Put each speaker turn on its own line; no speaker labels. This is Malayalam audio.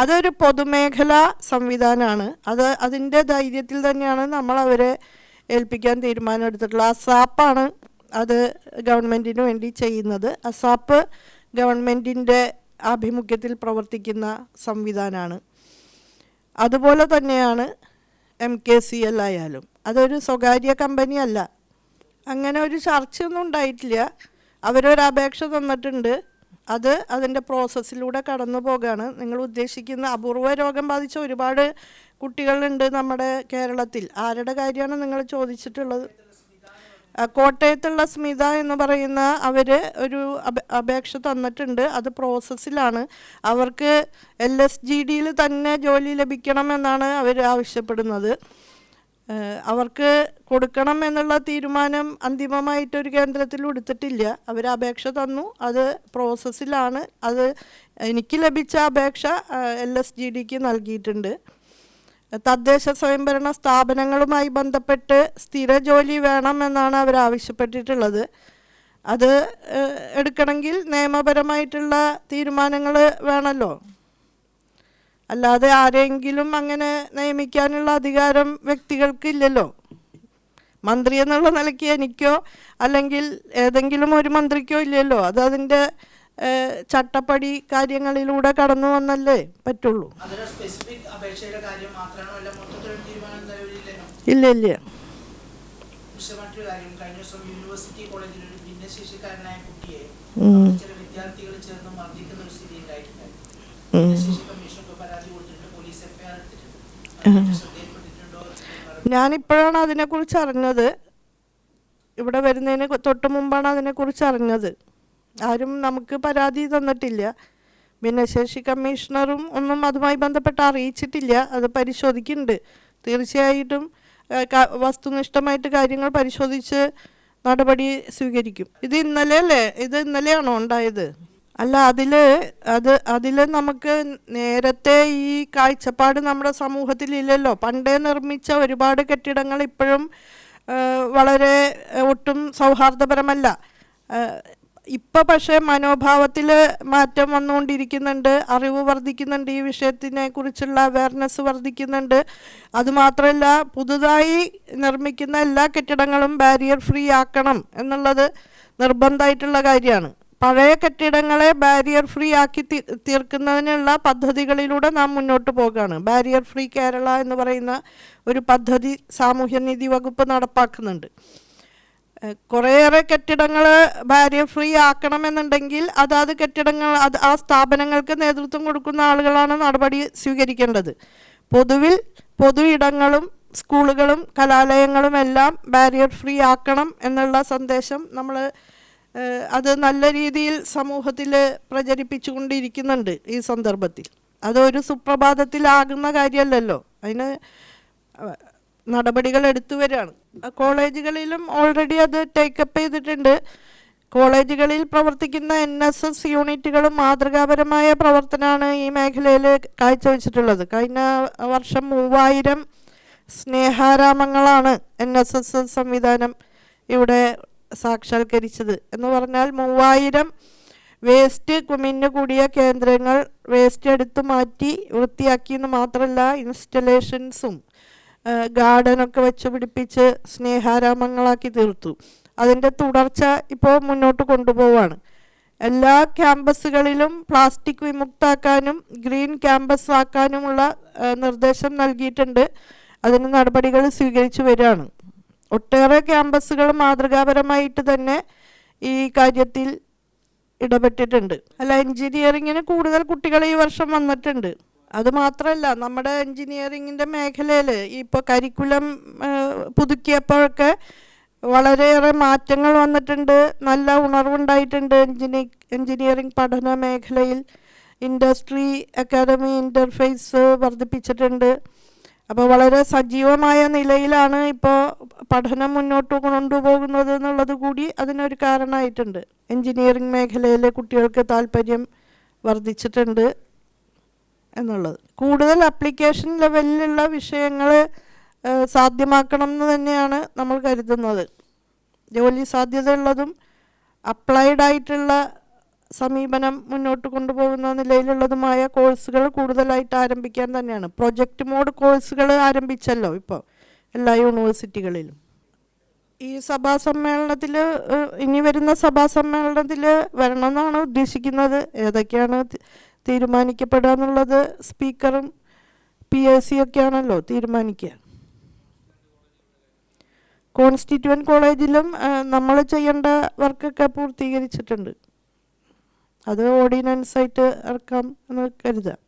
അതൊരു പൊതുമേഖലാ സംവിധാനമാണ്. അതിൻ്റെ ധൈര്യത്തിൽ തന്നെയാണ് നമ്മൾ അവരെ ഏൽപ്പിക്കാൻ തീരുമാനമെടുത്തിട്ടുള്ളത്. അസാപ്പാണ് അത് ഗവൺമെൻറ്റിന് വേണ്ടി ചെയ്യുന്നത്. അസാപ്പ് ഗവൺമെൻറ്റിൻ്റെ ആഭിമുഖ്യത്തിൽ പ്രവർത്തിക്കുന്ന സംവിധാനമാണ്. അതുപോലെ തന്നെയാണ് MKCL ആയാലും. അതൊരു സ്വകാര്യ കമ്പനിയല്ല. അങ്ങനെ ഒരു ചർച്ചയൊന്നും ഉണ്ടായിട്ടില്ല. അവരൊരു അപേക്ഷ തന്നിട്ടുണ്ട്. അതിൻ്റെ പ്രോസസ്സിലൂടെ കടന്നു പോവുകയാണ്. നിങ്ങൾ ഉദ്ദേശിക്കുന്ന അപൂർവ രോഗം ബാധിച്ച ഒരുപാട് കുട്ടികളുണ്ട് നമ്മുടെ കേരളത്തിൽ. ആരുടെ കാര്യമാണ് നിങ്ങൾ ചോദിച്ചിട്ടുള്ളത്? കോട്ടയത്തുള്ള സ്മിത എന്ന് പറയുന്ന അവർ ഒരു അപേക്ഷ തന്നിട്ടുണ്ട്. അത് പ്രോസസ്സിലാണ്. അവർക്ക് LSGDയിൽ തന്നെ ജോലി ലഭിക്കണമെന്നാണ് അവർ ആവശ്യപ്പെടുന്നത്. അവർക്ക് കൊടുക്കണം എന്നുള്ള തീരുമാനം അന്തിമമായിട്ടൊരു കേന്ദ്രത്തിൽ എടുത്തിട്ടില്ല. അവർ അപേക്ഷ തന്നു, അത് പ്രോസസ്സിലാണ്. എനിക്ക് ലഭിച്ച അപേക്ഷ LSGDക്ക് നൽകിയിട്ടുണ്ട്. തദ്ദേശ സ്വയംഭരണ സ്ഥാപനങ്ങളുമായി ബന്ധപ്പെട്ട് സ്ഥിര ജോലി വേണമെന്നാണ് അവർ ആവശ്യപ്പെട്ടിട്ടുള്ളത്. അത് എടുക്കണമെങ്കിൽ നിയമപരമായിട്ടുള്ള തീരുമാനങ്ങൾ വേണമല്ലോ. അല്ലാതെ ആരെങ്കിലും അങ്ങനെ നിയമിക്കാനുള്ള അധികാരം വ്യക്തികൾക്കില്ലല്ലോ. മന്ത്രി എന്നുള്ള നിലയ്ക്ക് എനിക്കോ അല്ലെങ്കിൽ ഏതെങ്കിലും ഒരു മന്ത്രിക്കോ ഇല്ലല്ലോ. അതിൻ്റെ ചട്ടപ്പടി കാര്യങ്ങളിലൂടെ കടന്നു വന്നല്ലേ പറ്റുള്ളൂ. ഇല്ല ഇല്ല. ഞാനിപ്പോഴാണ് അതിനെക്കുറിച്ച് അറിഞ്ഞത്. ഇവിടെ വരുന്നതിന് തൊട്ട് മുമ്പാണ് അതിനെക്കുറിച്ച് അറിഞ്ഞത്. ആരും നമുക്ക് പരാതി തന്നിട്ടില്ല. ഭിന്നശേഷി കമ്മീഷണറും ഒന്നും അതുമായി ബന്ധപ്പെട്ട് അറിയിച്ചിട്ടില്ല. അത് പരിശോധിക്കുന്നുണ്ട്. തീർച്ചയായിട്ടും വസ്തുനിഷ്ഠമായിട്ട് കാര്യങ്ങൾ പരിശോധിച്ച് നടപടി സ്വീകരിക്കും. ഇത് ഇന്നലെയാണോ ഉണ്ടായത്? അല്ല, അതിൽ നമുക്ക് നേരത്തെ ഈ കാഴ്ചപ്പാട് നമ്മുടെ സമൂഹത്തിലില്ലല്ലോ. പണ്ടേ നിർമ്മിച്ച ഒരുപാട് കെട്ടിടങ്ങൾ ഇപ്പോഴും വളരെ ഒട്ടും സൗഹാർദ്ദപരമല്ല. ഇപ്പോൾ പക്ഷേ മനോഭാവത്തിൽ മാറ്റം വന്നുകൊണ്ടിരിക്കുന്നുണ്ട്. അറിവ് വർദ്ധിക്കുന്നുണ്ട്. ഈ വിഷയത്തിനെ കുറിച്ചുള്ള അവയർനെസ് വർദ്ധിക്കുന്നുണ്ട്. അതുമാത്രമല്ല, പുതുതായി നിർമ്മിക്കുന്ന എല്ലാ കെട്ടിടങ്ങളും ബാരിയർ ഫ്രീ ആക്കണം എന്നുള്ളത് നിർബന്ധമായിട്ടുള്ള കാര്യമാണ്. പഴയ കെട്ടിടങ്ങളെ ബാരിയർ ഫ്രീ ആക്കി തീർക്കുന്നതിനുള്ള പദ്ധതികളിലൂടെ നാം മുന്നോട്ട് പോകുകയാണ്. ബാരിയർ ഫ്രീ കേരള എന്ന് പറയുന്ന ഒരു പദ്ധതി സാമൂഹ്യനീതി വകുപ്പ് നടപ്പാക്കുന്നുണ്ട്. കുറേയേറെ കെട്ടിടങ്ങൾ ബാരിയർ ഫ്രീ ആക്കണമെന്നുണ്ടെങ്കിൽ അതാത് കെട്ടിടങ്ങൾ ആ സ്ഥാപനങ്ങൾക്ക് നേതൃത്വം കൊടുക്കുന്ന ആളുകളാണ് നടപടി സ്വീകരിക്കേണ്ടത്. പൊതു ഇടങ്ങളും സ്കൂളുകളും കലാലയങ്ങളും എല്ലാം ബാരിയർ ഫ്രീ ആക്കണം എന്നുള്ള സന്ദേശം അത് നല്ല രീതിയിൽ സമൂഹത്തിൽ പ്രചരിപ്പിച്ചുകൊണ്ടിരിക്കുന്നുണ്ട്. ഈ സന്ദർഭത്തിൽ അതൊരു സുപ്രഭാതത്തിലാകുന്ന കാര്യമല്ലല്ലോ. അതിന് നടപടികൾ എടുത്തു വരികയാണ്. കോളേജുകളിലും ഓൾറെഡി അത് ടേക്കപ്പ് ചെയ്തിട്ടുണ്ട്. കോളേജുകളിൽ പ്രവർത്തിക്കുന്ന NSS യൂണിറ്റുകളും മാതൃകാപരമായ പ്രവർത്തനമാണ് ഈ മേഖലയിൽ കാഴ്ചവെച്ചിട്ടുള്ളത്. കഴിഞ്ഞ വർഷം 3000 സ്നേഹാരാമങ്ങളാണ് NSS സംവിധാനം ഇവിടെ സാക്ഷാത്കരിച്ചത്. എന്ന് പറഞ്ഞാൽ 3000 വേസ്റ്റ് കുമിഞ്ഞു കൂടിയ കേന്ദ്രങ്ങൾ വേസ്റ്റ് എടുത്തു മാറ്റി വൃത്തിയാക്കിയെന്ന് മാത്രമല്ല, ഇൻസ്റ്റലേഷൻസും ഗാർഡനൊക്കെ വെച്ച് പിടിപ്പിച്ച് സ്നേഹാരാമങ്ങളാക്കി തീർത്തു. അതിൻ്റെ തുടർച്ച ഇപ്പോൾ മുന്നോട്ട് കൊണ്ടുപോവാണ്. എല്ലാ ക്യാമ്പസുകളിലും പ്ലാസ്റ്റിക് വിമുക്താക്കാനും ഗ്രീൻ ക്യാമ്പസ് ആക്കാനുമുള്ള നിർദ്ദേശം നൽകിയിട്ടുണ്ട്. അതിന് നടപടികൾ സ്വീകരിച്ചു വരികയാണ്. ഒട്ടേറെ ക്യാമ്പസുകൾ മാതൃകാപരമായിട്ട് തന്നെ ഈ കാര്യത്തിൽ ഇടപെട്ടിട്ടുണ്ട്. എഞ്ചിനീയറിങ്ങിന് കൂടുതൽ കുട്ടികൾ ഈ വർഷം വന്നിട്ടുണ്ട്. അതുമാത്രമല്ല, നമ്മുടെ എൻജിനീയറിങ്ങിൻ്റെ മേഖലയിൽ ഇപ്പോൾ കരിക്കുലം പുതുക്കിയപ്പോഴൊക്കെ വളരെയേറെ മാറ്റങ്ങൾ വന്നിട്ടുണ്ട്. നല്ല ഉണർവുണ്ടായിട്ടുണ്ട് എൻജിനീയറിംഗ് പഠന മേഖലയിൽ. ഇൻഡസ്ട്രി അക്കാദമി ഇൻ്റർഫേസ് വർദ്ധിപ്പിച്ചിട്ടുണ്ട്. അപ്പോൾ വളരെ സജീവമായ നിലയിലാണ് ഇപ്പോൾ പഠനം മുന്നോട്ട് കൊണ്ടുപോകുന്നത് എന്നുള്ളത് കൂടി അതിനൊരു കാരണമായിട്ടുണ്ട്. എൻജിനീയറിംഗ് മേഖലയിലെ കുട്ടികൾക്ക് താല്പര്യം വർദ്ധിച്ചിട്ടുണ്ട് എന്നുള്ളത്. കൂടുതൽ ആപ്ലിക്കേഷൻ ലെവലിലുള്ള വിഷയങ്ങൾ സാധ്യമാക്കണം എന്ന് തന്നെയാണ് നമ്മൾ കരുതുന്നത്. ജോലി സാധ്യതയുള്ളതും അപ്ലൈഡ് ആയിട്ടുള്ള സമീപനം മുന്നോട്ട് കൊണ്ടുപോകുന്ന നിലയിലുള്ളതുമായ കോഴ്സുകൾ കൂടുതലായിട്ട് ആരംഭിക്കാൻ തന്നെയാണ്. പ്രൊജക്റ്റ് മോഡ് കോഴ്സുകൾ ആരംഭിച്ചല്ലോ ഇപ്പോൾ എല്ലാ യൂണിവേഴ്സിറ്റികളിലും. ഈ സഭാ സമ്മേളനത്തിൽ, ഇനി വരുന്ന സഭാ സമ്മേളനത്തിൽ വരണമെന്നാണ് ഉദ്ദേശിക്കുന്നത്. ഏതൊക്കെയാണ് തീരുമാനിക്കപ്പെടുക എന്നുള്ളത് സ്പീക്കറും PAC ഒക്കെയാണല്ലോ തീരുമാനിക്കുക. കോൺസ്റ്റിറ്റ്യൂവൻറ്റ് കോളേജിലും നമ്മൾ ചെയ്യേണ്ട വർക്കൊക്കെ പൂർത്തീകരിച്ചിട്ടുണ്ട്. അത് ഓർഡിനൻസായിട്ട് ഇറക്കാം എന്ന് കരുതാം.